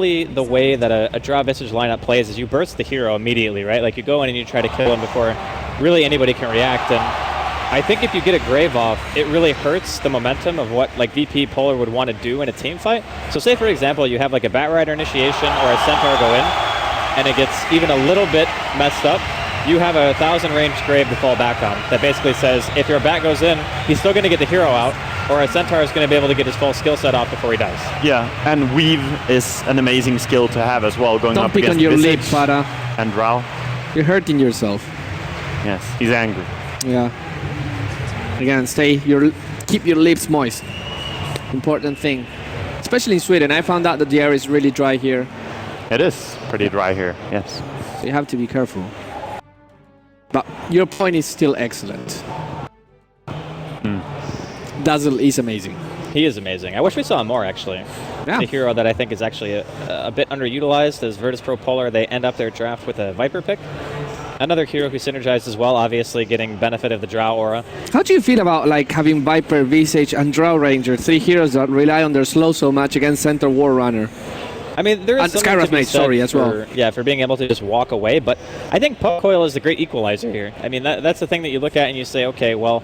the way that a draw visage lineup plays is you burst the hero immediately, right? Like you go in and you try to kill him before really anybody can react. And I think if you get a Grave off, it really hurts the momentum of what like VP Polar would want to do in a team fight. So say for example, you have like a Bat Rider initiation or a Centaur go in, and it gets even a little bit messed up. You have a 1,000 range Grave to fall back on that basically says if your Bat goes in, he's still going to get the hero out, or a Centaur is going to be able to get his full skill set off before he dies. Yeah, and Weave is an amazing skill to have as well, going up against Don't pick on your lip, Visage Fada. and Drow. You're hurting yourself. Yes, he's angry. Yeah. Again, keep your lips moist. Important thing. Especially in Sweden. I found out that the air is really dry here. It is pretty dry here, yes. So you have to be careful. But your point is still excellent. Dazzle is amazing. He is amazing. I wish we saw him more, actually. Yeah. A hero that I think is actually a bit underutilized is Virtus Pro Polar. They end up their draft with a Viper pick. Another hero who synergized as well, obviously getting benefit of the Drow aura. How do you feel about like having Viper, Visage, and Drow Ranger, 3 heroes that rely on their slow so much against Centaur War Runner? I mean, there is something to be said as well. Yeah, for being able to just walk away. But I think Puck Coil is the great equalizer here. I mean, that's the thing that you look at and you say, okay, well,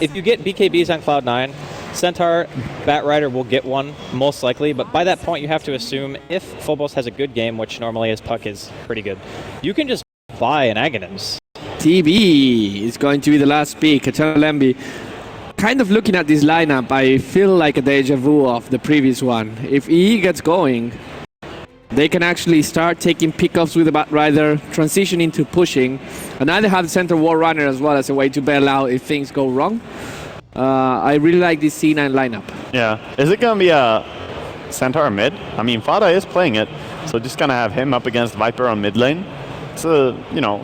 if you get BKBs on Cloud 9, Centaur, Bat Rider will get one, most likely. But by that point, you have to assume if Phobos has a good game, which normally his Puck is pretty good, you can just buy an Aghanims. TB is going to be the last pick. Eternal Envy. Kind of looking at this lineup, I feel like a deja vu of the previous one. If EE gets going, they can actually start taking pickups with the Bat Rider, transition into pushing, and either have the Centaur War Runner as well as a way to bail out if things go wrong. I really like this C9 lineup. Yeah. Is it going to be a Centaur mid? I mean, Fada is playing it, so just going to have him up against Viper on mid lane. It's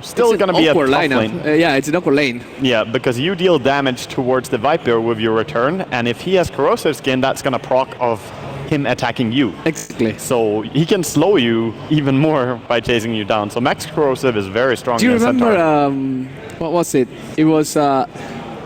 still going to be a tough lane. Yeah, it's an awkward lane. Yeah, because you deal damage towards the Viper with your return, and if he has corrosive skin, that's going to proc of him attacking you. Exactly. So he can slow you even more by chasing you down. So max corrosive is very strong. Do you remember, what was it? It was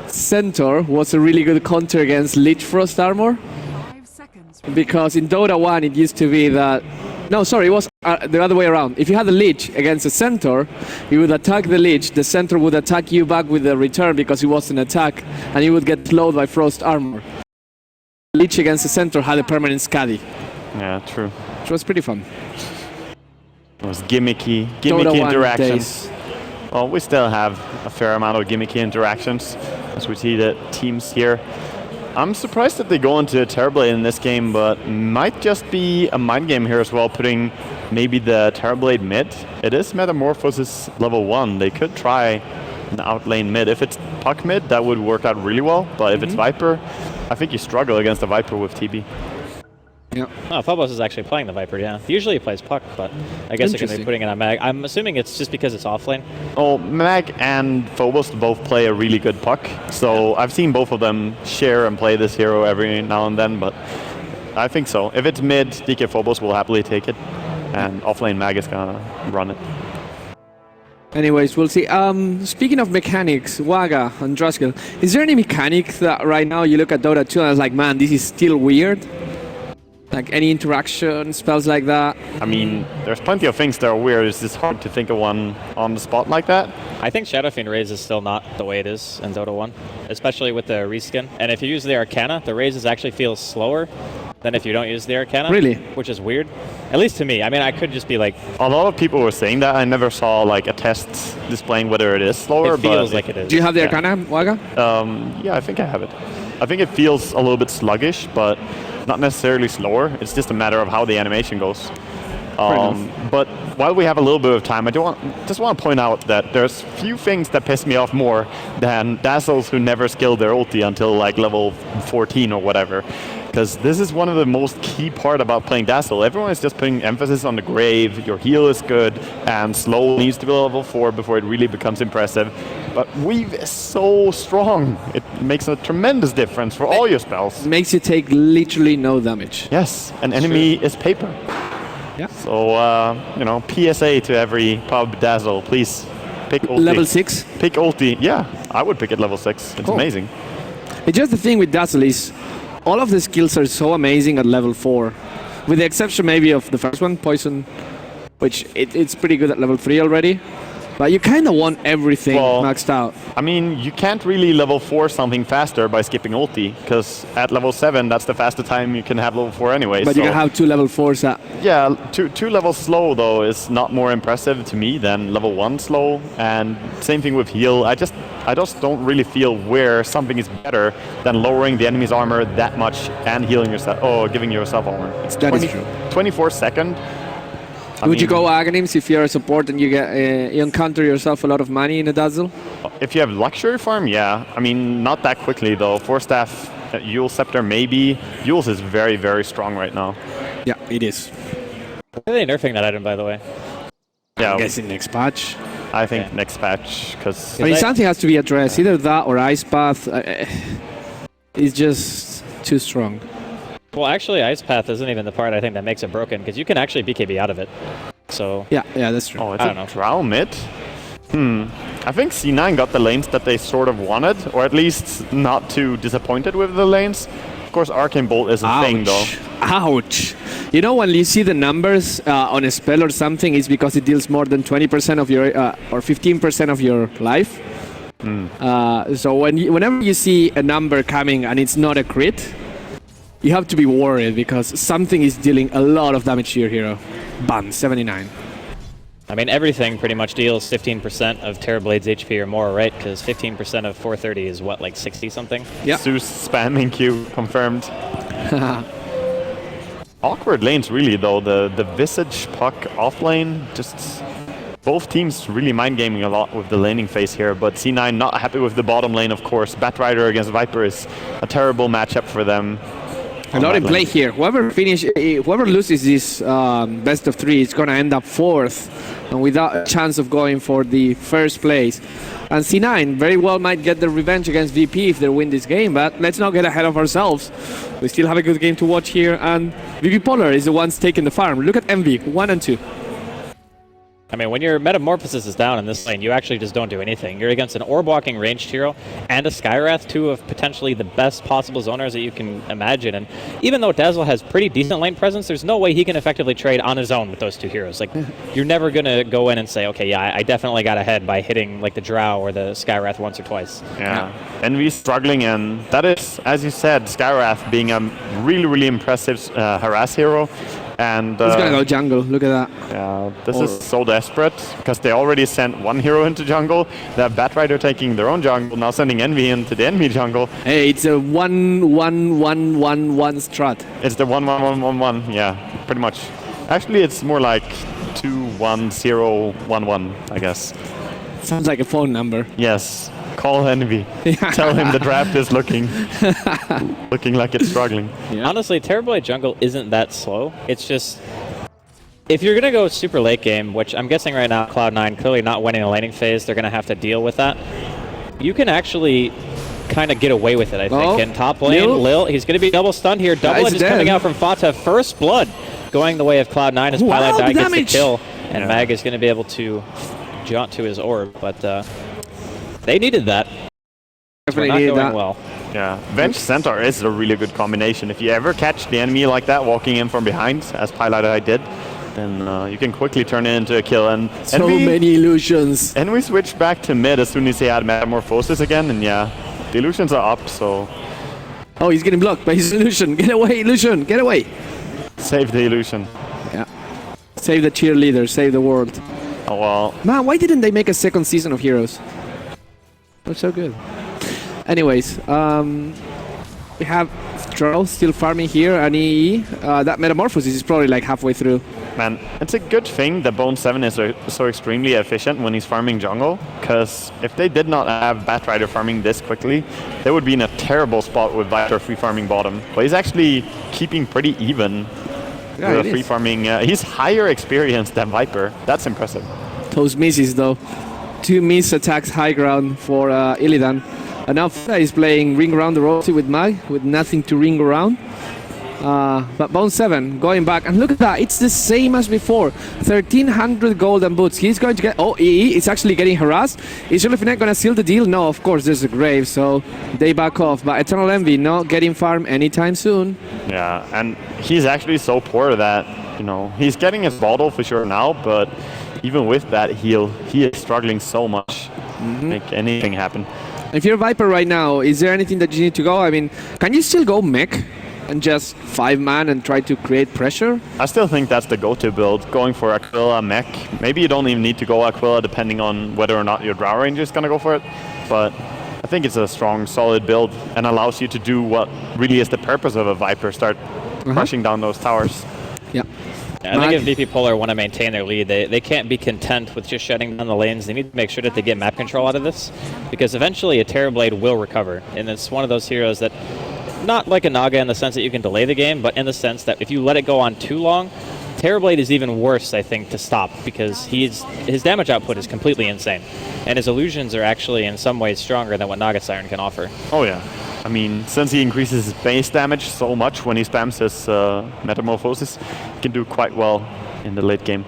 Centaur was a really good counter against Lich Frost Armor. 5 seconds. Because in Dota 1 it used to be that... No, sorry, it was the other way around. If you had a Lich against a Centaur, you would attack the Lich, the Centaur would attack you back with the return because it was an attack, and you would get slowed by Frost Armor. Lich against the Centaur had a permanent Scadi. Yeah, true. Which was pretty fun. It was gimmicky Dota interactions. Well, we still have a fair amount of gimmicky interactions as we see the teams here. I'm surprised that they go into Terrorblade in this game, but might just be a mind game here as well, putting maybe the Terrorblade mid. It is Metamorphosis level 1. They could try an outlane mid. If it's Puck mid, that would work out really well, but if it's Viper, I think you struggle against the Viper with TB. Yeah. Oh, Phobos is actually playing the Viper, yeah. Usually he plays Puck, but I guess they're going to be putting it on Mag. I'm assuming it's just because it's offlane. Oh, Mag and Phobos both play a really good Puck, so I've seen both of them share and play this hero every now and then, but I think so. If it's mid, DK Phobos will happily take it, and offlane Mag is going to run it. Anyways, we'll see. Speaking of mechanics, Waga and Draskel, is there any mechanic that right now you look at Dota 2 and it's like, man, this is still weird? Like any interaction, spells like that? I mean, there's plenty of things that are weird. It's just hard to think of one on the spot like that. I think Shadow Fiend Raise is still not the way it is in Dota 1, especially with the reskin. And if you use the Arcana, the raises actually feel slower than if you don't use the Arcana. Really? Which is weird. At least to me. I mean, I could just be like... A lot of people were saying that. I never saw like a test displaying whether it is slower. It feels like it is. Do you have the Arcana, Waga? Yeah, I think I have it. I think it feels a little bit sluggish, but not necessarily slower. It's just a matter of how the animation goes. But while we have a little bit of time, I just want to point out that there's few things that piss me off more than Dazzles who never skilled their ulti until like level 14 or whatever. Because this is one of the most key part about playing Dazzle. Everyone is just putting emphasis on the Grave, your heal is good, and slow needs to be level 4 before it really becomes impressive. But Weave is so strong. It makes a tremendous difference for all your spells. It makes you take literally no damage. Yes, an enemy is paper. Yeah. So, PSA to every pub Dazzle, please pick ulti. Level 6? Pick ulti. Yeah, I would pick it level 6. It's amazing. It's just the thing with Dazzle is all of the skills are so amazing at level 4. with the exception maybe of the first one, Poison, which it's pretty good at level 3 already. But you kind of want everything maxed out. I mean, you can't really level 4 something faster by skipping ulti, because at level 7, that's the fastest time you can have level 4 anyway. But you can have 2 level 4s at... Yeah, two levels slow, though, is not more impressive to me than level 1 slow. And same thing with heal. I just don't really feel where something is better than lowering the enemy's armor that much and healing yourself, giving yourself armor. It's that is true. 24 seconds. Would you go Aghanims if you're a support and you encounter yourself a lot of money in a Dazzle? If you have luxury farm, yeah. I mean, not that quickly though. 4-staff, Eul Scepter maybe. Eul's is very, very strong right now. Yeah, it is. Are they nerfing that item, by the way? Yeah, I'm guessing next patch. I think next patch, because... I mean, something has to be addressed. Either that or Ice Path is just too strong. Well, actually, Ice Path isn't even the part I think that makes it broken, because you can actually BKB out of it. So yeah, that's true. Oh, it's I don't know. Drow mid? I think C9 got the lanes that they sort of wanted, or at least not too disappointed with the lanes. Of course, Arcane Bolt is a thing, though. Ouch! You know, when you see the numbers on a spell or something, it's because it deals more than 20% of your, or 15% of your life. So whenever you see a number coming and it's not a crit, you have to be worried because something is dealing a lot of damage to your hero. Bam, 79. I mean, everything pretty much deals 15% of Terrorblade's HP or more, right? Because 15% of 430 is what, like 60 something? Yeah. Zeus spamming Q, confirmed. Awkward lanes, really, though. The Visage Puck off lane, just both teams really mind gaming a lot with the laning phase here. But C9 not happy with the bottom lane, of course. Batrider against Viper is a terrible matchup for them. A lot in play here. Whoever loses this best of 3 is going to end up 4th and without a chance of going for the first place. And C9 very well might get the revenge against VP if they win this game, but let's not get ahead of ourselves. We still have a good game to watch here, and VP Polar is the ones taking the farm. Look at Envy, 1 and 2. I mean, when your Metamorphosis is down in this lane, you actually just don't do anything. You're against an orb-walking ranged hero and a Skywrath, 2 of potentially the best possible zoners that you can imagine. And even though Dazzle has pretty decent lane presence, there's no way he can effectively trade on his own with those 2 heroes. Like, you're never going to go in and say, okay, yeah, I definitely got ahead by hitting like the Drow or the Skywrath once or twice. Yeah. Envy's struggling, and that is, as you said, Skywrath being a really, really impressive harass hero. And he's gonna go jungle, look at that. Yeah, this is so desperate, because they already sent 1 hero into jungle. They have Batrider taking their own jungle, now sending Envy into the enemy jungle. Hey, it's a 1-1-1-1-1 strat. It's the 1-1-1-1-1, yeah, pretty much. Actually, it's more like 2-1-0-1-1, I guess. Sounds like a phone number. Yes. Call Envy. Tell him the draft is looking like it's struggling. Yeah. Honestly, Terrorblade jungle isn't that slow. It's just, if you're going to go super late game, which I'm guessing right now Cloud9 clearly not winning the laning phase, they're going to have to deal with that. You can actually kind of get away with it, I think. In top lane, Lil, he's going to be double stunned here. Double edge is coming out from Fata. First blood going the way of Cloud9 as Pilot Die gets the kill. And Mag is going to be able to jaunt to his orb, but they needed that. Definitely needed that. Well. Yeah, Venge Centaur is a really good combination. If you ever catch the enemy like that, walking in from behind, as Pilot I did, then you can quickly turn it into a kill. And so many illusions. And we switched back to mid as soon as he had Metamorphosis again, and yeah, the illusions are up, so... Oh, he's getting blocked by his illusion. Get away, illusion, get away. Save the illusion. Yeah. Save the cheerleader, save the world. Oh, well. Man, why didn't they make a second season of Heroes? That's so good. Anyways, we have Drow still farming here, and that Metamorphosis is probably like halfway through. Man, it's a good thing that Bone 7 is so extremely efficient when he's farming jungle, because if they did not have Batrider farming this quickly, they would be in a terrible spot with Viper free farming bottom. But he's actually keeping pretty even with free farming. He's higher experienced than Viper. That's impressive. Those misses though. 2 miss attacks high ground for Illidan. And now Fata is playing ring around the rosy with Mag, with nothing to ring around. But Bone 7 going back, and look at that, it's the same as before. 1,300 golden boots. He's going to get, oh, EE is actually getting harassed. Is Finet going to seal the deal? No, of course, there's a grave, so they back off. But Eternal Envy not getting farm anytime soon. Yeah, and he's actually so poor that, you know, he's getting his bottle for sure now, but even with that heal, he is struggling so much to make anything happen. If you're Viper right now, is there anything that you need to go? I mean, can you still go mech and just 5-man and try to create pressure? I still think that's the go-to build, going for Aquila mech. Maybe you don't even need to go Aquila depending on whether or not your Drow Ranger is going to go for it, but I think it's a strong, solid build and allows you to do what really is the purpose of a Viper, start crushing down those towers. Yeah. I think if VP Polar want to maintain their lead, they can't be content with just shutting down the lanes. They need to make sure that they get map control out of this, because eventually a Terrorblade will recover, and it's one of those heroes that, not like a Naga in the sense that you can delay the game, but in the sense that if you let it go on too long, Terrorblade is even worse, I think, to stop, because his damage output is completely insane, and his illusions are actually in some ways stronger than what Naga Siren can offer. Oh yeah. I mean, since he increases his base damage so much when he spams his Metamorphosis, he can do quite well in the late game.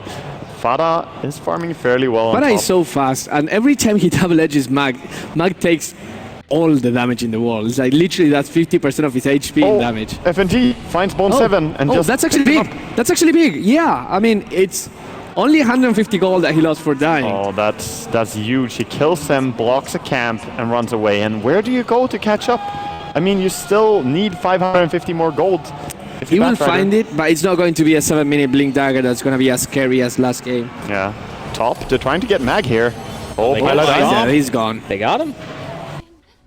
Fada is farming fairly well. Fada is so fast, and every time he double edges Mag takes all the damage in the world. It's like literally that's 50% of his HP in damage. FNG finds Bone 7 and just... that's actually big. That's actually big. Yeah, I mean, it's only 150 gold that he lost for dying. Oh, that's huge. He kills them, blocks a camp, and runs away. And where do you go to catch up? I mean, you still need 550 more gold. He will find it, but it's not going to be a 7-minute Blink Dagger that's going to be as scary as last game. Yeah. Top, they're trying to get Mag here. Oh, he's gone. They got him.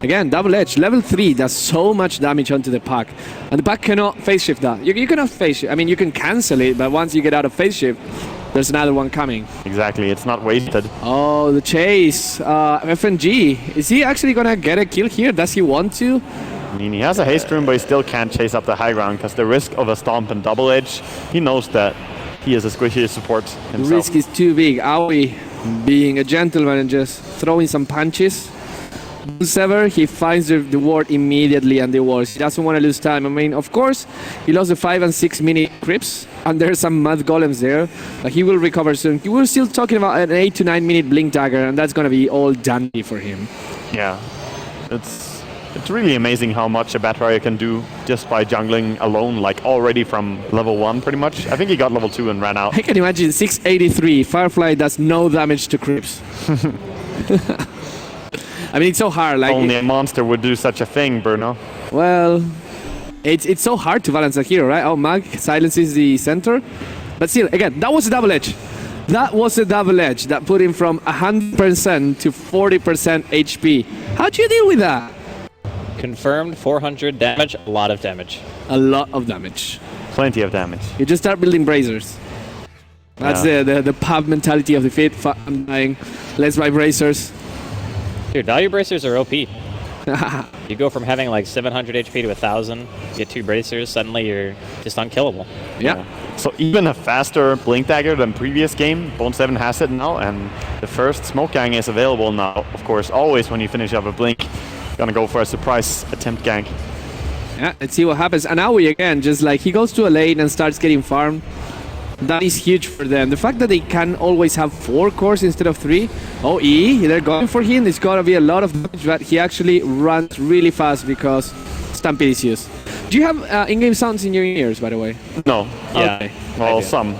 Again, double edge. Level 3 does so much damage onto the pack. And the pack cannot phase shift that. You cannot phase shift. I mean, you can cancel it, but once you get out of phase shift, there's another one coming. Exactly, it's not wasted. Oh, the chase. FNG. Is he actually going to get a kill here? Does he want to? I mean, he has a haste rune, but he still can't chase up the high ground because the risk of a stomp and double edge, he knows that he is a squishy support himself. The risk is too big. Aoi being a gentleman and just throwing some punches. Sever, he finds the ward immediately and the walls. He doesn't want to lose time. I mean, of course, he lost the 5 and 6 minute creeps, and there's some mud golems there, but he will recover soon. We're still talking about an 8 to 9 minute blink dagger, and that's going to be all dandy for him. Yeah, it's really amazing how much a Batrier can do just by jungling alone, like already from level 1 pretty much. I think he got level 2 and ran out. I can imagine 683, Firefly does no damage to creeps. I mean, it's so hard. Like only a monster would do such a thing, Bruno. Well, it's so hard to balance a hero, right? Oh, Mag silences the center. But still, again, that was a double edge. That was a double edge that put him from 100% to 40% HP. How'd you deal with that? Confirmed 400 damage, a lot of damage. A lot of damage. Plenty of damage. You just start building bracers. That's the pub mentality of the fit. I'm dying. Let's buy bracers. Dude, value bracers are OP. You go from having like 700 HP to 1,000, get 2 bracers, suddenly you're just unkillable. Yeah. So even a faster Blink Dagger than previous game, Bone 7 has it now, and the first Smoke Gang is available now. Of course, always when you finish up a Blink, gonna go for a surprise attempt gank. Yeah, let's see what happens. And Aoi again, just like he goes to a lane and starts getting farmed. That is huge for them. The fact that they can always have 4 cores instead of 3. Oh, they're going for him. It's gonna be a lot of damage, but he actually runs really fast because Stampede is used. Do you have in-game sounds in your ears, by the way? No. Yeah. Okay. Well, some.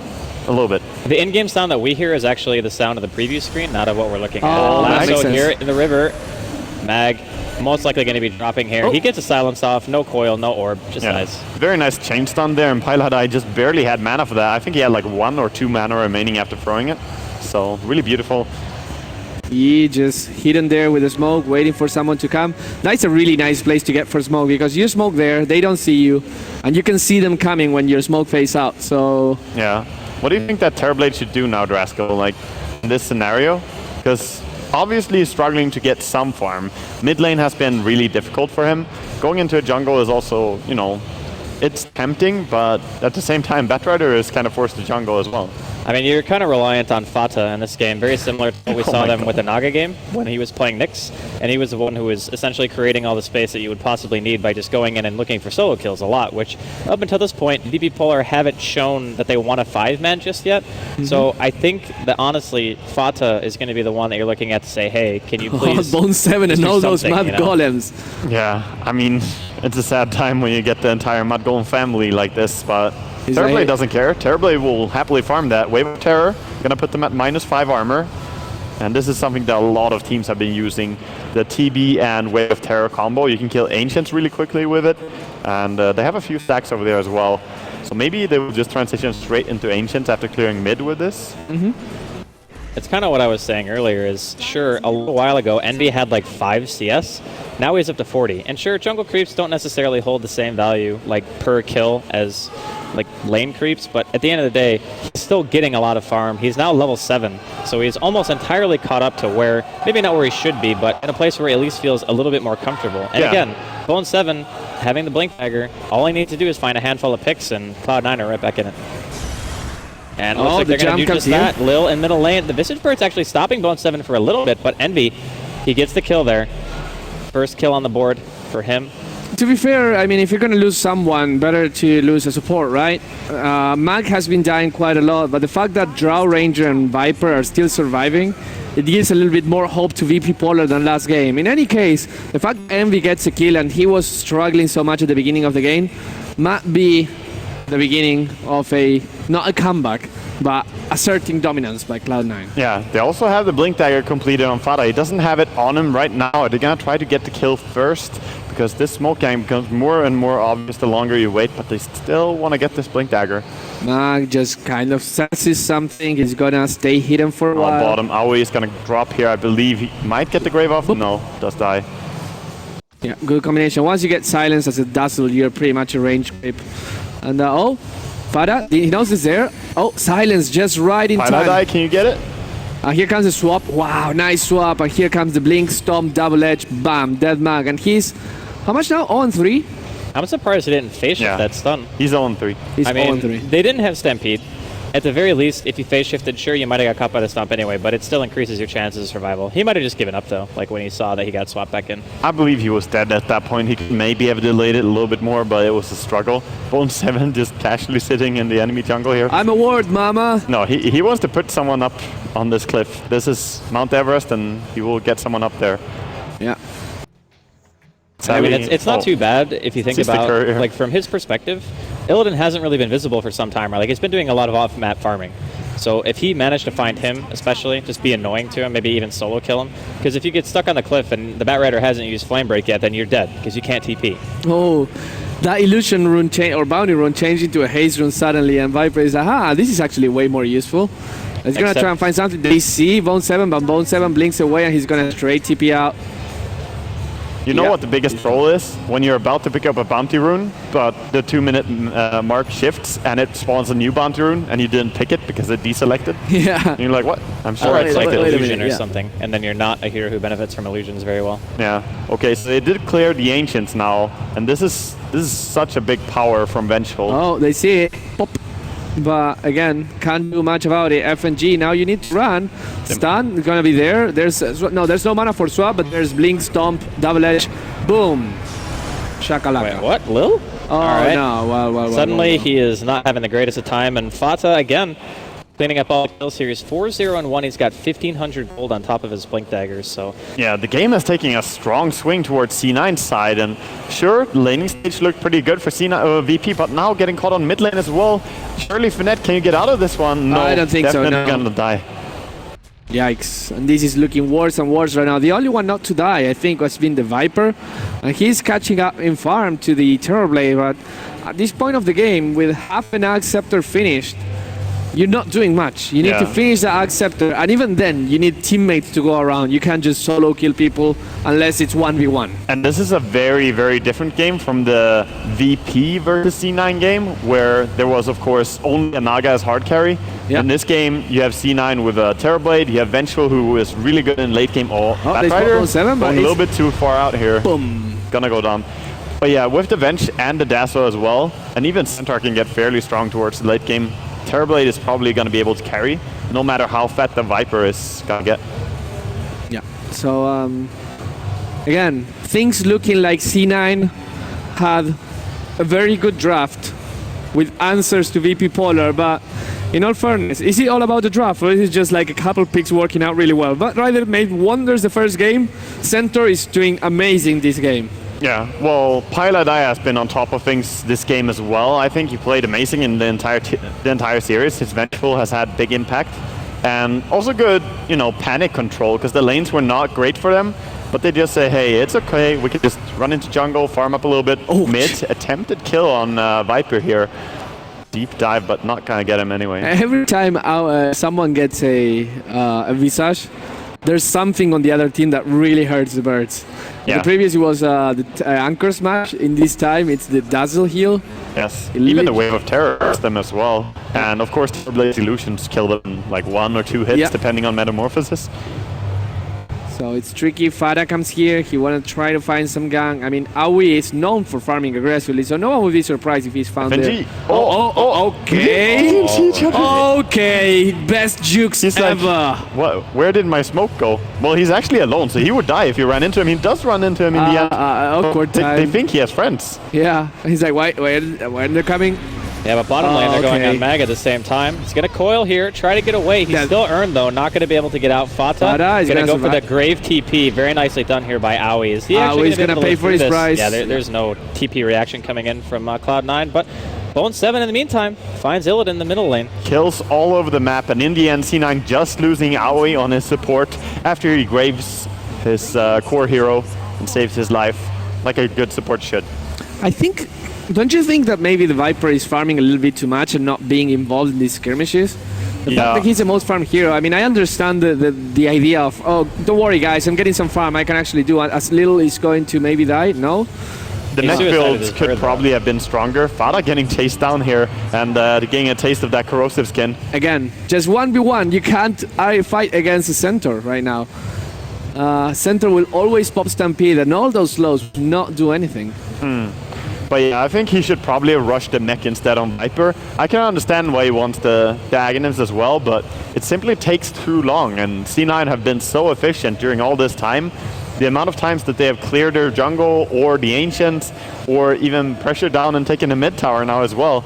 A little bit. The in-game sound that we hear is actually the sound of the preview screen, not of what we're looking at. Oh, that makes So sense. here in the river, Mag most likely going to be dropping here. He gets a silence off, no coil, no orb, just nice. Very nice chain stun there, and Pilot just barely had mana for that. I think he had like 1 or 2 mana remaining after throwing it. So really beautiful. He just hidden there with the smoke, waiting for someone to come. That's a really nice place to get for smoke because you smoke there, they don't see you, and you can see them coming when your smoke fades out. So yeah, what do you think that Terrorblade should do now, Drasco? Like in this scenario, because obviously he's struggling to get some farm. Mid lane has been really difficult for him. Going into a jungle is also, you know, it's tempting, but at the same time, Batrider is kind of forced to jungle as well. I mean, you're kind of reliant on Fata in this game, very similar to what we saw them with the Naga game when he was playing Nyx, and he was the one who was essentially creating all the space that you would possibly need by just going in and looking for solo kills a lot, which up until this point, VP Polar haven't shown that they want a 5-man just yet. So I think that honestly, Fata is going to be the one that you're looking at to say, hey, can you please Bone 7 and all those mud golems. Yeah, I mean, it's a sad time when you get the entire mud golem family like this, but Terrorblade doesn't care. Terrorblade will happily farm that. Wave of Terror, gonna put them at -5 armor. And this is something that a lot of teams have been using. The TB and Wave of Terror combo. You can kill Ancients really quickly with it. And they have a few stacks over there as well. So maybe they will just transition straight into Ancients after clearing mid with this. It's kind of what I was saying earlier is, sure, a little while ago, Envy had like 5 CS. Now he's up to 40. And sure, jungle creeps don't necessarily hold the same value like per kill as like lane creeps, but at the end of the day, he's still getting a lot of farm. He's now level 7, so he's almost entirely caught up to where, maybe not where he should be, but in a place where he at least feels a little bit more comfortable. And again, Bone 7, having the Blink Dagger, all I need to do is find a handful of picks and Cloud9 are right back in it. And looks like they're going to do just that. Lil in middle lane. The Visage Bird's actually stopping Bone 7 for a little bit, but Envy, he gets the kill there. First kill on the board for him. To be fair, I mean, if you're going to lose someone, better to lose a support, right? Mag has been dying quite a lot, but the fact that Drow, Ranger, and Viper are still surviving, it gives a little bit more hope to VP Polar than last game. In any case, the fact Envy gets a kill and he was struggling so much at the beginning of the game might be the beginning of not a comeback, but asserting dominance by Cloud9. Yeah, they also have the Blink Dagger completed on Fata. He doesn't have it on him right now. They're gonna try to get the kill first, because this smoke gang becomes more and more obvious the longer you wait, but they still want to get this Blink Dagger. Mag just kind of senses something. He's gonna stay hidden for a while. Bottom, Aoi is gonna drop here. I believe he might get the Grave off. Boop. No, does die. Yeah, good combination. Once you get silence as a Dazzle, you're pretty much a range creep. And oh, Fada, he knows it's there. Oh, silence just right in time. Die, can you get it? Here comes the swap. Wow, nice swap. And here comes the Blink, Stomp, Double Edge, bam, Dead Mag. And he's, how much now? 0-3? I'm surprised he didn't face shift that stun. He's 0-3. He's I mean, 0-3. They didn't have Stampede. At the very least, if you face shifted, sure, you might have got caught by the stomp anyway, but it still increases your chances of survival. He might have just given up, though, like when he saw that he got swapped back in. I believe he was dead at that point. He could maybe have delayed it a little bit more, but it was a struggle. Bone 7 just casually sitting in the enemy jungle here. I'm a ward, mama. No, he wants to put someone up on this cliff. This is Mount Everest, and he will get someone up there. Yeah. I mean, it's not too bad if you think about, like, from his perspective, Illidan hasn't really been visible for some time, right? Like, he's been doing a lot of off-map farming. So if he managed to find him, especially, just be annoying to him, maybe even solo kill him. Because if you get stuck on the cliff and the Bat Rider hasn't used Flame Break yet, then you're dead, because you can't TP. Oh, that illusion rune or bounty rune changed into a haze rune suddenly, and Viper is like, this is actually way more useful. He's going to try and find something. They see Bone 7, but Bone 7 blinks away, and he's going to straight TP out. You know what the biggest troll is? When you're about to pick up a bounty rune, but the 2-minute mark shifts and it spawns a new bounty rune and you didn't pick it because it deselected. Yeah. And you're like, what? I'm sure it's like an illusion or something, and then you're not a hero who benefits from illusions very well. Yeah. Okay, so they did clear the Ancients now, and this is such a big power from Vengeful. Oh, they see it. Pop. But again, can't do much about it. FNG, now you need to run. Stun is gonna be there. There's no mana for swap, but there's Blink, Stomp, Double Edge, boom, shakalaka. Wait, what? Lil? Oh right. no! Well. Suddenly he is not having the greatest of time, and Fata again cleaning up all kill series. 4-0-1. He's got 1,500 gold on top of his Blink daggers. So yeah, the game is taking a strong swing towards C9's side, and sure, the laning stage looked pretty good for C9 VP, but now getting caught on mid lane as well. Surely, Finette, can you get out of this one? No, I don't think so. Definitely gonna die. Yikes! And this is looking worse and worse right now. The only one not to die, I think, has been the Viper, and he's catching up in farm to the Terrorblade. But at this point of the game, with half an Ag Scepter finished, you're not doing much. You need to finish the Ag Scepter, and even then, you need teammates to go around. You can't just solo kill people unless it's 1v1. And this is a very, very different game from the VP versus C9 game, where there was, of course, only a Naga as hard carry. Yep. In this game, you have C9 with a Terrorblade, you have Vengeful, who is really good in late game. Bat Rider, 7, but a little bit too far out here. Boom. Gonna go down. But yeah, with the Venge and the Dazzle as well, and even Centaur can get fairly strong towards the late game. Terrorblade is probably going to be able to carry, no matter how fat the Viper is going to get. Yeah. So again, things looking like C9 had a very good draft with answers to VP Polar, but in all fairness, is it all about the draft, or is it just like a couple picks working out really well? But Ryder made wonders the first game. Center is doing amazing this game. Yeah, well, Pilot Eye has been on top of things this game as well. I think he played amazing in the entire series. His Vengeful has had big impact. And also good, you know, panic control, because the lanes were not great for them. But they just say, hey, it's okay, we can just run into jungle, farm up a little bit. Oh, mid, attempted kill on Viper here. Deep dive, but not gonna get him anyway. Every time someone gets a Visage, there's something on the other team that really hurts the birds. Yeah. The previous was the Anchor Smash. In this time, it's the Dazzle Heal. Yes, even the Wave of Terror hurts them as well. And of course, Terrorblade's Illusions kill them like 1 or 2 hits, depending on Metamorphosis. So it's tricky. Fada comes here. He want to try to find some gang. I mean, Aoi is known for farming aggressively, so no one would be surprised if he's found there. Okay. Okay, best jukes ever. Where did my smoke go? Well, he's actually alone, so he would die if you ran into him. He does run into him in the end. Awkward time. They think he has friends. Yeah, he's like, why are they coming? Yeah, but bottom lane, they're going on Mag at the same time. He's going to coil here, try to get away. He's still earned, though, not going to be able to get out. Fata is going to go for the Grave TP. Very nicely done here by Aoi. Is he actually going to pay for his price? Yeah, there's no TP reaction coming in from Cloud9, but Bone 7 in the meantime finds Illidan in the middle lane. Kills all over the map, and in the end, C9 just losing Aoi on his support after he graves his core hero and saves his life, like a good support should. I think... Don't you think that maybe the Viper is farming a little bit too much and not being involved in these skirmishes? The fact that he's the most farmed hero, I mean, I understand the idea of, oh, don't worry guys, I'm getting some farm, I can actually do as little is going to maybe die, no? The next builds could probably have been stronger. Fada getting chased down here and getting a taste of that corrosive skin. Again, just 1v1, you can't fight against the center right now. Center will always pop Stampede and all those slows will not do anything. But yeah, I think he should probably have rushed the mech instead on Viper. I can understand why he wants the Aghanims as well, but it simply takes too long, and C9 have been so efficient during all this time. The amount of times that they have cleared their jungle, or the Ancients, or even pressured down and taken the mid tower now as well.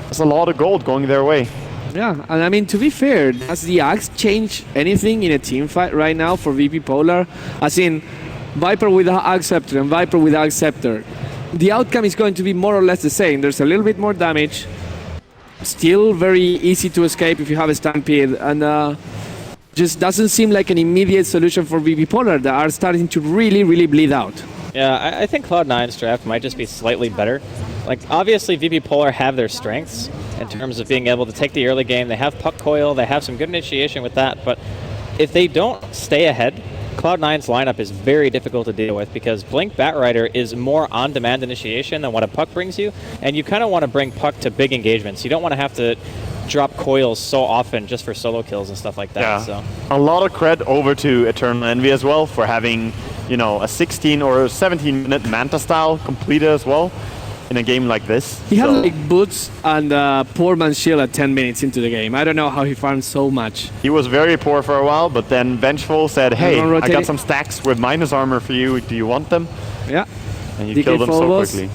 There's a lot of gold going their way. Yeah, and I mean, to be fair, does the Axe change anything in a team fight right now for VP Polar? As in, Viper without Axe Scepter and Viper without Scepter. The outcome is going to be more or less the same. There's a little bit more damage. Still very easy to escape if you have a Stampede. And just doesn't seem like an immediate solution for VP Polar that are starting to really, really bleed out. Yeah, I think Cloud9's draft might just be slightly better. Like, obviously VP Polar have their strengths in terms of being able to take the early game. They have Puck Coil, they have some good initiation with that. But if they don't stay ahead, Cloud9's lineup is very difficult to deal with because Blink Batrider is more on-demand initiation than what a Puck brings you, and you kind of want to bring Puck to big engagements. You don't want to have to drop coils so often just for solo kills and stuff like that. Yeah. So a lot of cred over to Eternal Envy as well for having, you know, a 16 or 17-minute Manta style completed as well in a game like this. He had like Boots and Poor Man's Shield at 10 minutes into the game. I don't know how he farmed so much. He was very poor for a while, but then Vengeful said, hey, I got some stacks with minus armor for you. Do you want them? Yeah. And you killed them so quickly.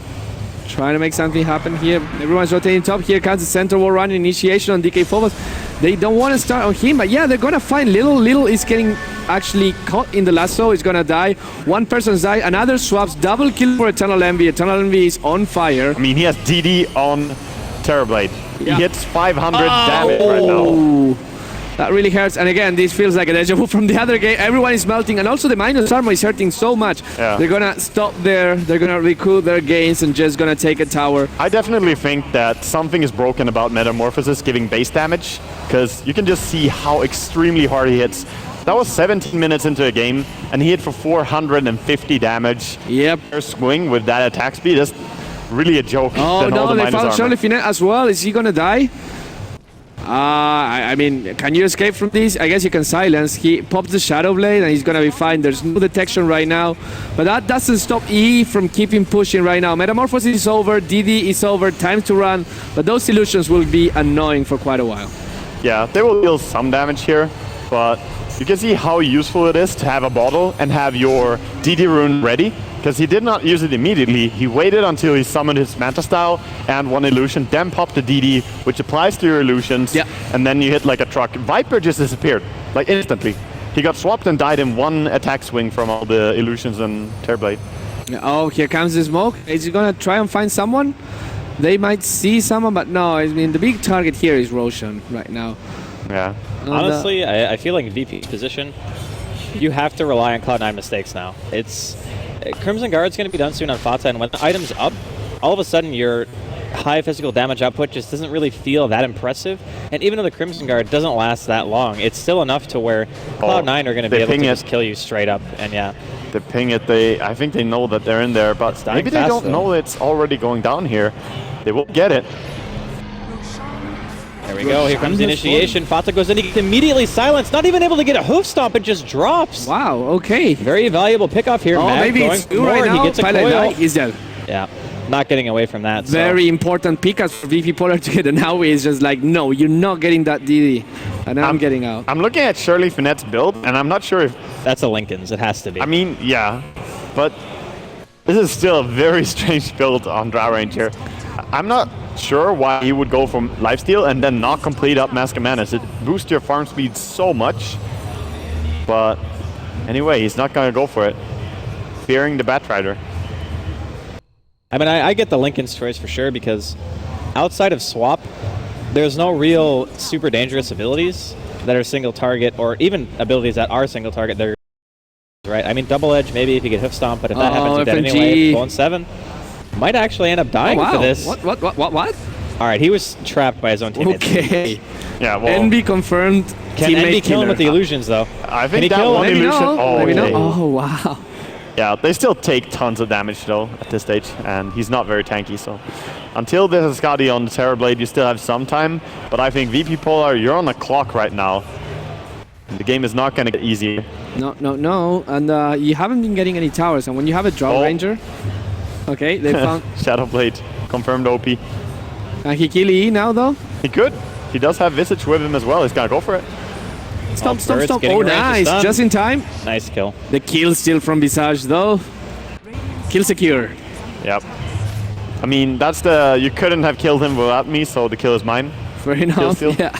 Trying to make something happen here. Everyone's rotating top. Here comes the center wall run initiation on DK Phobos. They don't want to start on him, but yeah, they're going to find Little. Little is getting actually caught in the lasso. He's going to die. One person's died. Another swaps. Double kill for Eternal Envy. Eternal Envy is on fire. I mean, he has DD on Terrorblade. Yeah. He hits 500 damage right now. That really hurts. And again, this feels like a deja vu from the other game. Everyone is melting. And also the minus armor is hurting so much. Yeah. They're going to stop there. They're going to recoup their gains and just going to take a tower. I definitely think that something is broken about Metamorphosis giving base damage, because you can just see how extremely hard he hits. That was 17 minutes into a game, and he hit for 450 damage. Yep. Per swing with that attack speed. That's really a joke. Oh no, they found Charlie Finette as well. Is he going to die? I mean, can you escape from this? I guess you can silence. He pops the Shadow Blade and he's gonna be fine. There's no detection right now, but that doesn't stop E from keeping pushing right now. Metamorphosis is over, DD is over, time to run, but those illusions will be annoying for quite a while. Yeah, they will deal some damage here, but you can see how useful it is to have a bottle and have your DD rune ready, because he did not use it immediately. He waited until he summoned his Manta Style and one illusion, then popped the DD, which applies to your illusions, and then you hit like a truck. Viper just disappeared, like instantly. He got swapped and died in one attack swing from all the illusions and Terrorblade. Oh, here comes the smoke. Is he gonna try and find someone? They might see someone, but no, I mean, the big target here is Roshan right now. Yeah. Honestly, I feel like in VP's position, you have to rely on Cloud9 mistakes now. It's Crimson Guard's going to be done soon on Fata, and when the item's up, all of a sudden your high physical damage output just doesn't really feel that impressive. And even though the Crimson Guard doesn't last that long, it's still enough to where Cloud9 are going to be able to just kill you straight up. And yeah, they ping it. I think they know that they're in there, but maybe they don't know it's already going down here. They will get it. There we go. Here comes the initiation. Fata goes in. He gets immediately silenced. Not even able to get a hoof stomp. It just drops. Wow. Okay. Very valuable pickoff here. Oh, Mag maybe going it's for more. right now. He gets a coil. He's dead. Yeah. Not getting away from that. Very important pickups for VP Polar to get, and now he's just like, no, you're not getting that DD. And I'm getting out. I'm looking at Shirley Finette's build, and I'm not sure if... That's a Lincoln's. It has to be. I mean, yeah. But this is still a very strange build on Drow Ranger. I'm not sure why he would go from lifesteal and then not complete up Mask of Madness. It boosts your farm speed so much. But anyway, he's not going to go for it. Fearing the Batrider. I mean, I get the Lincoln's choice for sure, because outside of Swap, there's no real super dangerous abilities that are single target, or even abilities that are single target. They're right. I mean, Double Edge maybe if you get Hoof Stomp, but if that happens, you're dead anyway. Going 7 might actually end up dying for this. What? All right, he was trapped by his own teammates. Okay. Yeah. Well, NB confirmed. Can NB kill him with the illusions though? I think that one illusion. Oh wow. Yeah, they still take tons of damage though at this stage, and he's not very tanky. So until there's a Skadi on the Terrorblade, you still have some time. But I think VP Polar, you're on the clock right now. The game is not going to get easier. No. And you haven't been getting any towers. And when you have a Drow Ranger, okay, they found Shadowblade confirmed OP. Can he kill E now though? He could. He does have Visage with him as well. He's gonna go for it. Stop. Oh, nice. Just in time. Nice kill. The kill still from Visage though. Kill secure. Yep. I mean, that's the... You couldn't have killed him without me, so the kill is mine. Fair enough. Yeah.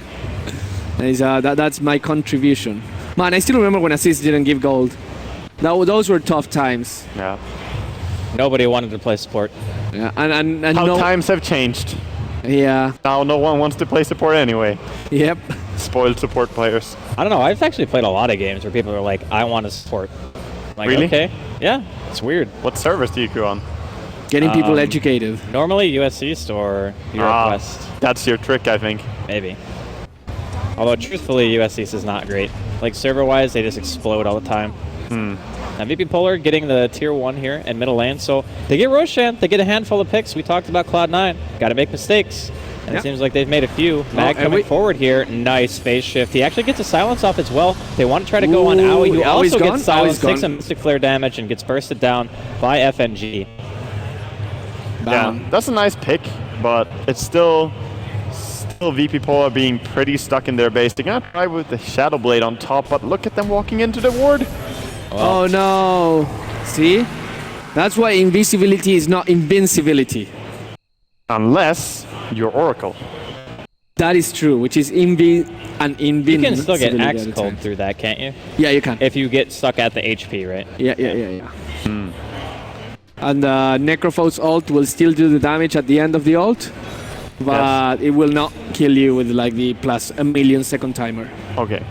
That's my contribution. Man, I still remember when ASUS didn't give gold. Those were tough times. Yeah. Nobody wanted to play support. Yeah, and how times have changed. Yeah. Now no one wants to play support anyway. Yep. Spoiled support players. I don't know. I've actually played a lot of games where people are like, I want to support. Like, really? Okay. Yeah. It's weird. What servers do you queue on? Getting people educated. Normally US East or Europe West. That's your trick, I think. Maybe. Although truthfully, US East is not great. Like server-wise, they just explode all the time. Now VP Polar getting the tier 1 here in middle lane, so they get Roshan, they get a handful of picks. We talked about Cloud9, got to make mistakes, and it seems like they've made a few. Mag coming forward here, nice phase shift. He actually gets a silence off as well. They want to try to go on Aoi, who also gets silence, takes some Mystic Flare damage, and gets bursted down by FNG. Yeah, that's a nice pick, but it's still VP Polar being pretty stuck in their base. They're gonna try with the Shadow Blade on top, but look at them walking into the ward. Well. Oh no! See? That's why invisibility is not invincibility. Unless you're Oracle. That is true, which is invincibility. You can still get axe cold through that, can't you? Yeah, you can. If you get stuck at the HP, right? Yeah. And Necropho's ult will still do the damage at the end of the ult, but it will not kill you with like the plus a million second timer. Okay.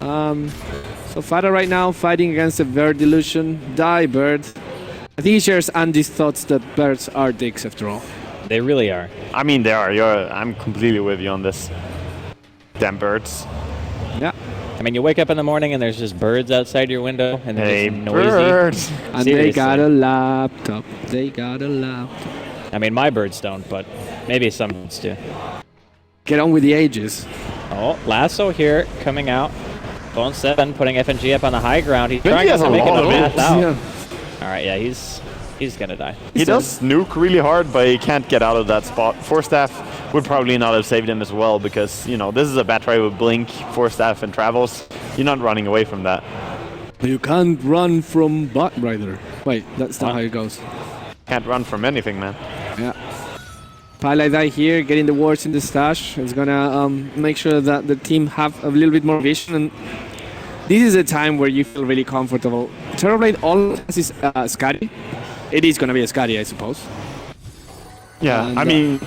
So Fata right now fighting against a bird illusion. Die, bird. I think he shares Andy's thoughts that birds are dicks after all. They really are. I mean, they are. I'm completely with you on this. Damn birds. Yeah. I mean, you wake up in the morning and there's just birds outside your window and they're just noisy. Birds. And they got a laptop. They got a laptop. I mean, my birds don't, but maybe some birds do. get on with the ages. Oh, Lasso here coming out. Bone 7 putting FNG up on the high ground. He's think trying he has to a make him lot of path it. out. Yeah. All right, yeah, he's gonna die. He does nuke really hard, but he can't get out of that spot. Force Staff would probably not have saved him as well because, you know, this is a bad try with Blink, Force Staff, and Travels. You're not running away from that. You can't run from Bot Rider. Wait, that's not how it goes. Can't run from anything, man. Yeah. Pilot here, getting the wards in the stash. It's gonna make sure that the team have a little bit more vision. And this is a time where you feel really comfortable. Terrorblade all has is Scotty. It is gonna be a Scotty, I suppose. Yeah, And, I mean,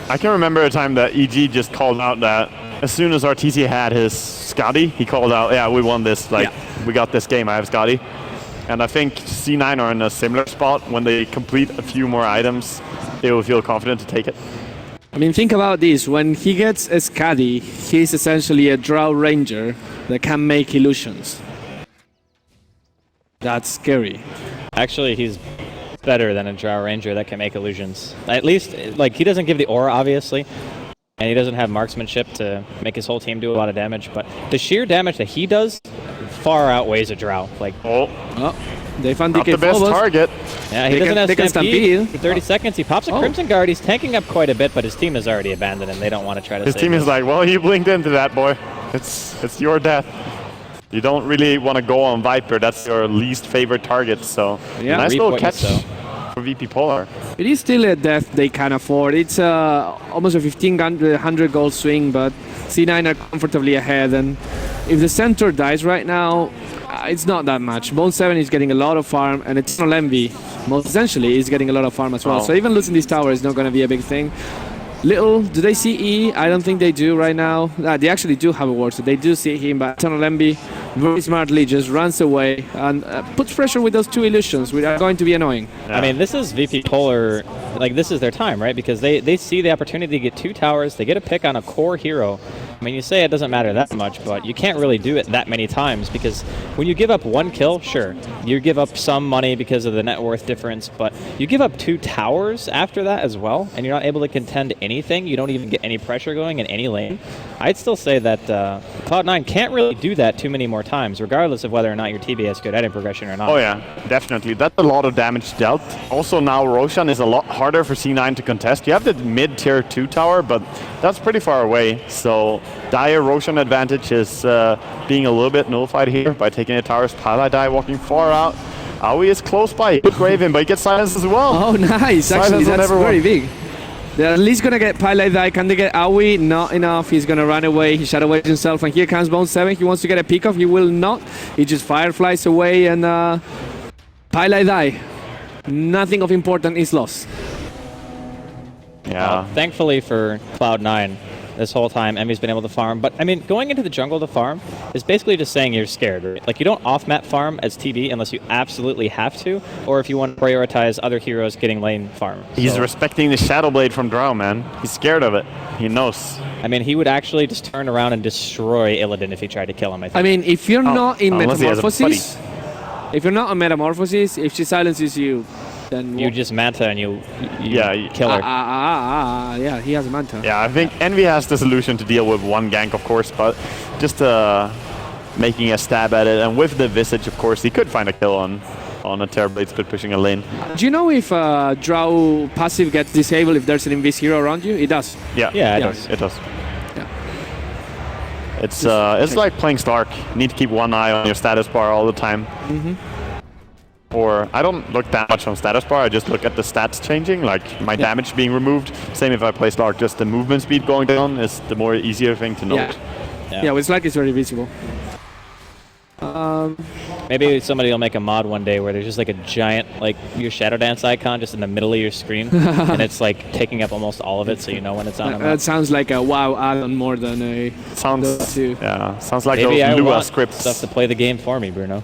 I can remember a time that EG just called out that as soon as RTC had his Scotty, he called out, yeah, we won this. Like, we got this game, I have Scotty. And I think C9 are in a similar spot. When they complete a few more items, they will feel confident to take it. I mean, think about this. When he gets a Scotty, he's essentially a Drow Ranger that can make illusions. That's scary. Actually, he's better than a Drow Ranger that can make illusions. At least, like, he doesn't give the aura, obviously, and he doesn't have marksmanship to make his whole team do a lot of damage, but the sheer damage that he does far outweighs a Drow. Like, Oh, they found not DK the best Phobos. target. yeah, he They doesn't can- have they can Stampede. Stampede. For 30 seconds, he pops a Oh. Crimson Guard. He's tanking up quite a bit, but his team is already abandoned, and they don't want to try to His save team him. is like, well, you blinked into that, boy. It's your death. You don't really want to go on Viper. That's your least favorite target. So Yeah. nice Reap little what you catch sow. for VP Polar. It is still a death they can afford. It's almost a 1,500 gold swing, but C9 are comfortably ahead. And if the center dies right now, it's not that much. Bone 7 is getting a lot of farm, and Eternal Envy, most essentially, is getting a lot of farm as well. Oh. So even losing this tower is not going to be a big thing. Little, do they see E? I don't think they do right now. They actually do have a ward, so they do see him, but Eternal Envy very smartly just runs away and puts pressure with those two illusions, which are going to be annoying. I mean, this is VP Polar, like, this is their time, right? Because they see the opportunity to get 2 towers, they get a pick on a core hero. I mean, you say it doesn't matter that much, but you can't really do it that many times because when you give up 1 kill, sure, you give up some money because of the net worth difference, but you give up 2 towers after that as well, and you're not able to contend anything, you don't even get any pressure going in any lane. I'd still say that Cloud9 can't really do that too many more times, regardless of whether or not your TB has good item progression or not. Oh yeah, definitely. That's a lot of damage dealt. Also now Roshan is a lot harder for C9 to contest. You have the mid-tier 2 tower, but that's pretty far away. So dire Roshan advantage is being a little bit nullified here by taking the towers. Palai walking far out. Aoi is close by. He could grave him, but he gets silenced as well. Oh, nice. Silence Actually, on that's everyone. very big. They're at least going to get Pilot Die. Can they get Aoi? Not enough. He's going to run away. He shadow waves himself. And here comes Bone 7. He wants to get a pick off. He will not. He just fireflies away. And Pilot Die. Nothing of importance is lost. Yeah. Thankfully for Cloud9, this whole time, Emmy's been able to farm. But, I mean, going into the jungle to farm is basically just saying you're scared, right? Like, you don't off-map farm as TB unless you absolutely have to, or if you want to prioritize other heroes getting lane farm. He's So, respecting the Shadow Blade from Drow, man. He's scared of it. He knows. I mean, he would actually just turn around and destroy Illidan if he tried to kill him, I think. I mean, if you're not in unless he has a Metamorphosis, if you're not on Metamorphosis, if she silences you, then you just manta and you Yeah, kill her. yeah, he has a manta. Yeah, I think Envy has the solution to deal with 1 gank, of course, but just making a stab at it. And with the Visage, of course, he could find a kill on a Terrorblade split pushing a lane. Do you know if Drow passive gets disabled if there's an Invis hero around you? It does. Yeah, Yeah, it Yeah. does. it does. Yeah. It's like playing Stark. You need to keep one eye on your status bar all the time. Or I don't look that much on status bar. I just look at the stats changing, like my damage being removed. Same if I play Stark. Just the movement speed going down is the more easier thing to note. Yeah, with Slack it's very visible. Maybe somebody will make a mod one day where there's just like a giant, like, your Shadow Dance icon just in the middle of your screen, and it's like taking up almost all of it, so you know when it's on. That sounds like a WoW add-on more than a Sounds Dota 2. yeah, sounds like Maybe I those Lua want scripts. stuff to play the game for me, Bruno.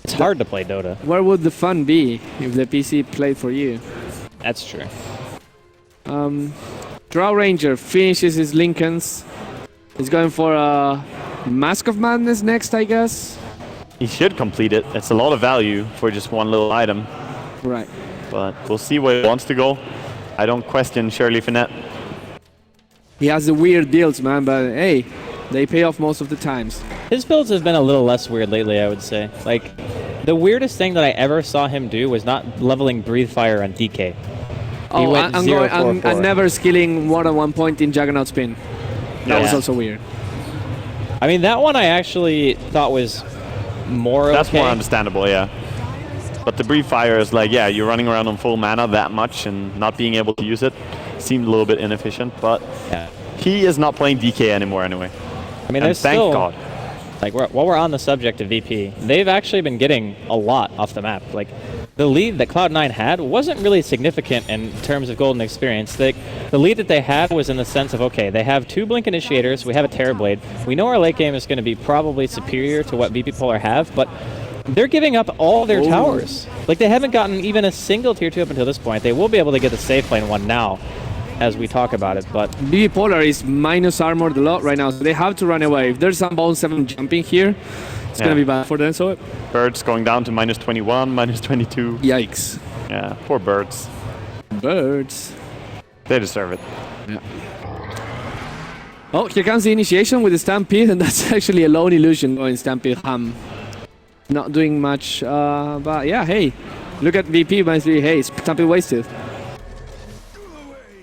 It's hard to play Dota. Where would the fun be if the PC played for you? That's true. Drow Ranger finishes his Lincolns. He's going for a Mask of Madness next, I guess. He should complete it. It's a lot of value for just 1 little item. Right. But we'll see where he wants to go. I don't question Shirley Finette. He has the weird builds, man, but hey, they pay off most of the times. His builds have been a little less weird lately, I would say. Like, the weirdest thing that I ever saw him do was not leveling Breathe Fire on DK. Oh, I'm never skilling more than 1 point in Juggernaut Spin. That was also weird. I mean, that one I actually thought was more That's more understandable, yeah. But the Breathe Fire is like, yeah, you're running around on full mana that much and not being able to use it seemed a little bit inefficient, but he is not playing DK anymore anyway. I mean, and thank God. Like, while we're on the subject of VP, they've actually been getting a lot off the map. Like, the lead that Cloud9 had wasn't really significant in terms of golden experience. The lead that they had was in the sense of, okay, they have 2 Blink Initiators, we have a Terrorblade. We know our late game is going to be probably superior to what VP Polar have, but they're giving up all their towers. Like, they haven't gotten even a single tier 2 up until this point. They will be able to get the safe lane one now, as we talk about it, but VP Polar is minus armored a lot right now, so they have to run away. If there's some Bone 7 jumping here, it's gonna be bad for them. So Birds going down to minus 21, minus 22. Yikes. Yeah, poor Birds. Birds. They deserve it. Yeah. Oh, here comes the initiation with the Stampede, and that's actually a lone illusion going Stampede Ham. Not doing much, but yeah, hey, look at VP, hey, Stampede wasted.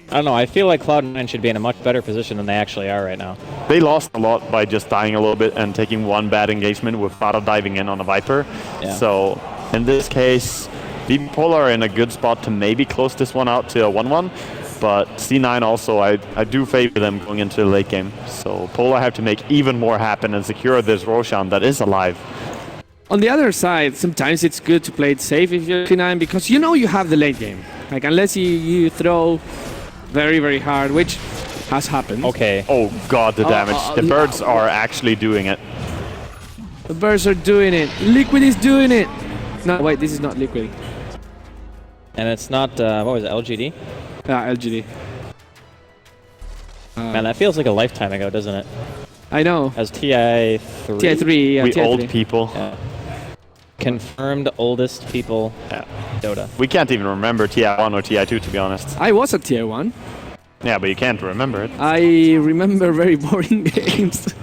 I don't know, I feel like Cloud9 should be in a much better position than they actually are right now. They lost a lot by just dying a little bit and taking one bad engagement with Fado diving in on a Viper. Yeah. So in this case, VP Polar are in a good spot to maybe close this one out to a 1-1. But C9 also, I do favor them going into the late game. So Polar have to make even more happen and secure this Roshan that is alive. On the other side, sometimes it's good to play it safe if you're C9 because you know you have the late game. Like, unless you throw very, very hard, which has happened. Okay. Oh god, the damage. The Birds are actually doing it. The Birds are doing it. Liquid is doing it. No, wait, this is not Liquid. And it's not, what was it, LGD? Yeah, LGD. Man, that feels like a lifetime ago, doesn't it? I know. As TI3? TI3, yeah. We TI3. old people. Yeah. Confirmed oldest people. Yeah. Dota. We can't even remember TI1 or TI2 to be honest. I was at tier 1. Yeah, but you can't remember it. I remember very boring games.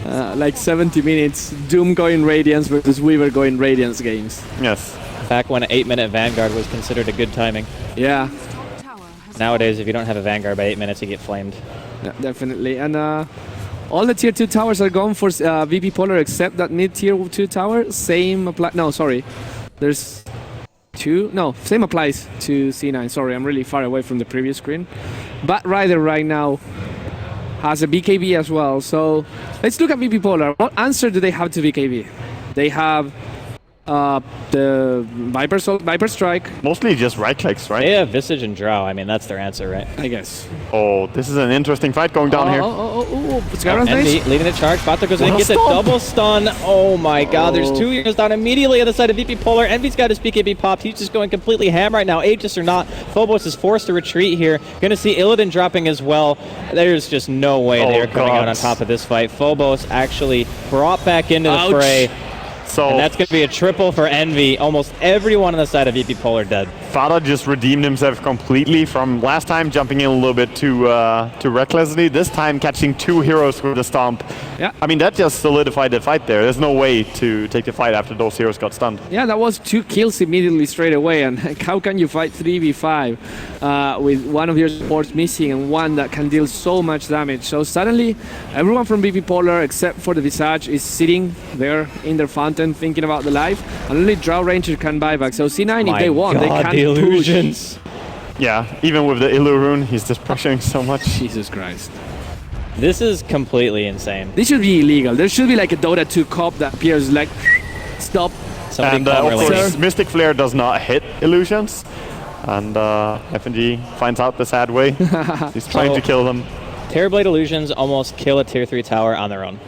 Like 70 minutes, Doom going Radiance versus Weaver going Radiance games. Yes. Back when an 8-minute Vanguard was considered a good timing. Yeah. Nowadays, if you don't have a Vanguard by 8 minutes, you get flamed. Yeah, definitely. And all the tier 2 towers are gone for VP Polar except that mid tier 2 tower. Same apply. No, sorry. There's 2. No, same applies to C9. Sorry, I'm really far away from the previous screen. But Ryder right now has a BKB as well. So let's look at VP Polar. What answer do they have to BKB? They have the Viper Strike. Mostly just right clicks, right? They have Visage and Drow. I mean, that's their answer, right? I guess. Oh, this is an interesting fight going down here. Skyros Envy leading the charge. Bato goes in, gets a double stun. Oh my god, there's 2 heroes down immediately on the side of VP Polar. Envy's got his BKB popped. He's just going completely ham right now. Aegis or not, Phobos is forced to retreat here. Gonna see Illidan dropping as well. There's just no way they are coming out on top of this fight. Phobos actually brought back into the fray. So And that's going to be a triple for Envy. Almost everyone on the side of VP Polar dead. Fada just redeemed himself completely from last time jumping in a little bit too recklessly. This time catching 2 heroes with the stomp. Yeah. I mean, that just solidified the fight there. There's no way to take the fight after those heroes got stunned. Yeah, that was 2 kills immediately straight away. And how can you fight 3v5 with one of your supports missing and one that can deal so much damage? So suddenly, everyone from VP Polar except for the Visage is sitting there in their fountain thinking about the life. And only Drow Ranger can buy back. So C9, if they want, they can illusions. Yeah, even with the Illu rune, he's just pressuring so much. Jesus Christ. This is completely insane. This should be illegal. There should be like a Dota 2 cop that appears like, stop. Somebody And call of Merlin. course, Mystic Flare does not hit illusions. And FNG finds out the sad way. He's trying to kill them. Terrorblade illusions almost kill a tier 3 tower on their own.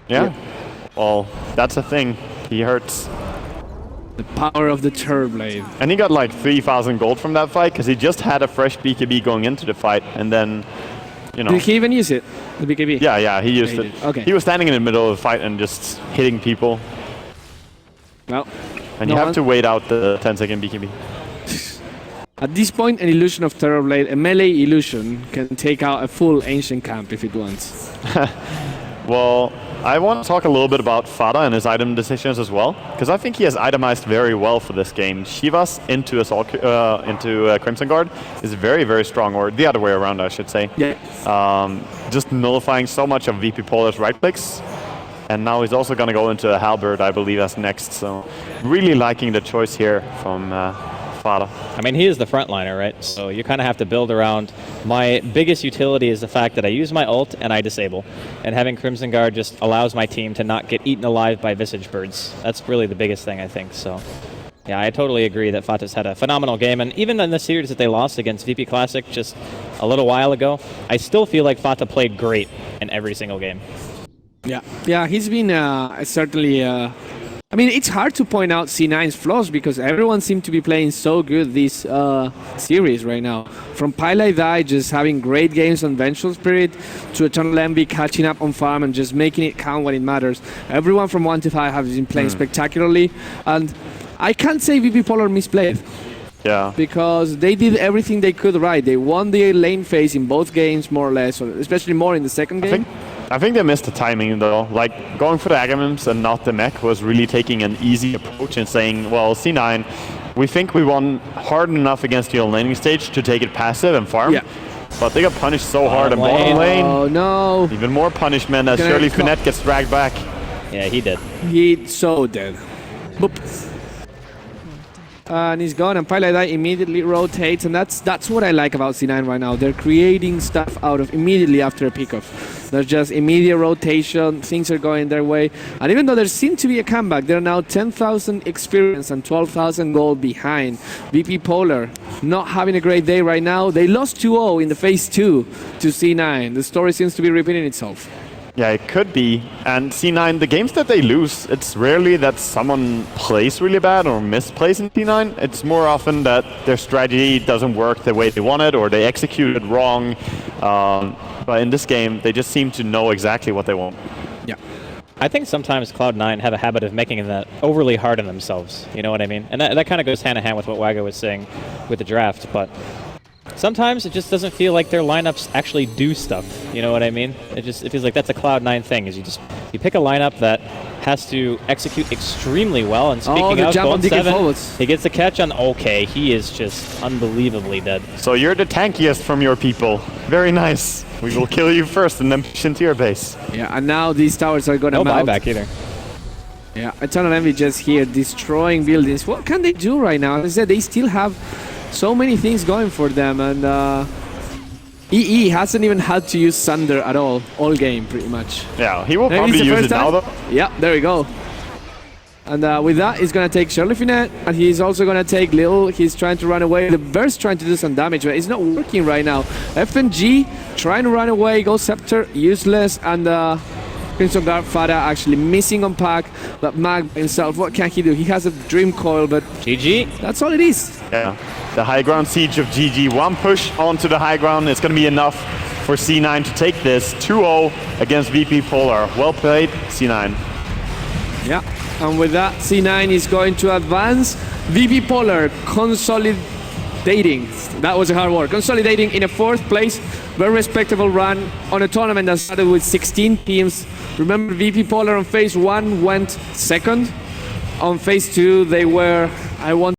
Yeah. Well, that's a thing. He hurts. The power of the Terrorblade. And he got like 3,000 gold from that fight because he just had a fresh BKB going into the fight, and then, you know. Did he even use it? The BKB? Yeah, he used he it. did. Okay. He was standing in the middle of the fight and just hitting people. Well, And you have to wait out the 10-second BKB. At this point, an illusion of Terrorblade, a melee illusion, can take out a full ancient camp if it wants. Well, I want to talk a little bit about Fada and his item decisions as well, because I think he has itemized very well for this game. Shivas into Crimson Guard is very, very strong, or the other way around, I should say. Yeah. Just nullifying so much of VP Polar's right clicks. And now he's also going to go into a Halberd, I believe, as next. So really liking the choice here from Fada. I mean, he is the frontliner, right? So you kind of have to build around. My biggest utility is the fact that I use my ult and I disable. And having Crimson Guard just allows my team to not get eaten alive by Visage Birds. That's really the biggest thing, I think. So yeah, I totally agree that Fata's had a phenomenal game. And even in the series that they lost against VP Classic just a little while ago, I still feel like Fata played great in every single game. Yeah, he's been certainly... I mean, it's hard to point out C9's flaws because everyone seemed to be playing so good this series right now. From Pylai Dai just having great games on Vengeful Spirit to Eternal Envy catching up on farm and just making it count when it matters. Everyone from 1 to 5 have been playing spectacularly, and I can't say VP Polar misplayed. Yeah. Because they did everything they could right. They won the lane phase in both games, more or less, or especially more in the second game. I think they missed the timing though. Like going for the Aghamem's and not the mech was really taking an easy approach and saying, well, C9, we think we won hard enough against you on laning stage to take it passive and farm. Yeah. But they got punished so hard in bottom lane. Oh no. Even more punishment as Shirley Finette gets dragged back. Yeah, he did. He's so dead. Boop. And he's gone, and Pylai Dai immediately rotates, and that's what I like about C9 right now. They're creating stuff out of immediately after a pickoff. There's just immediate rotation, things are going their way. And even though there seemed to be a comeback, they're now 10,000 experience and 12,000 gold behind. VP Polar not having a great day right now. They lost 2-0 in the phase 2 to C9. The story seems to be repeating itself. Yeah, it could be. And C9, the games that they lose, it's rarely that someone plays really bad or misplays in C9. It's more often that their strategy doesn't work the way they want it or they execute it wrong. But in this game, they just seem to know exactly what they want. Yeah. I think sometimes Cloud9 have a habit of making that overly hard on themselves. You know what I mean? And that kind of goes hand in hand with what Wago was saying with the draft. But sometimes it just doesn't feel like their lineups actually do stuff. You know what I mean? It feels like that's a Cloud9 thing. Is you pick a lineup that has to execute extremely well. And speaking of Gold 7, he gets the catch on. Okay, he is just unbelievably dead. So you're the tankiest from your people. Very nice. We will kill you first and then push into your base. Yeah, and now these towers are gonna No melt. buyback either. Yeah, Eternal Envy just here destroying buildings. What can they do right now? As I said, they still have so many things going for them, and EE hasn't even had to use Sunder at all game pretty much. Yeah, he will probably use it now though. Yeah, there we go. And with that, he's going to take Shirley Finette, and he's also going to take Lil. He's trying to run away. The burst trying to do some damage, but it's not working right now. FNG trying to run away. Go Scepter, useless, and Crimson Guard Fada actually missing on Pack, but Mag himself, what can he do? He has a Dream Coil, but GG. That's all it is. Yeah, the high ground siege of GG. One push onto the high ground. It's going to be enough for C9 to take this 2-0 against VP Polar. Well played, C9. Yeah, and with that, C9 is going to advance. VP Polar consolidating. That was a hard word. Consolidating in a 4th place. Very respectable run on a tournament that started with 16 teams. Remember, VP Polar on phase 1 went 2nd. On phase 2, they were, I want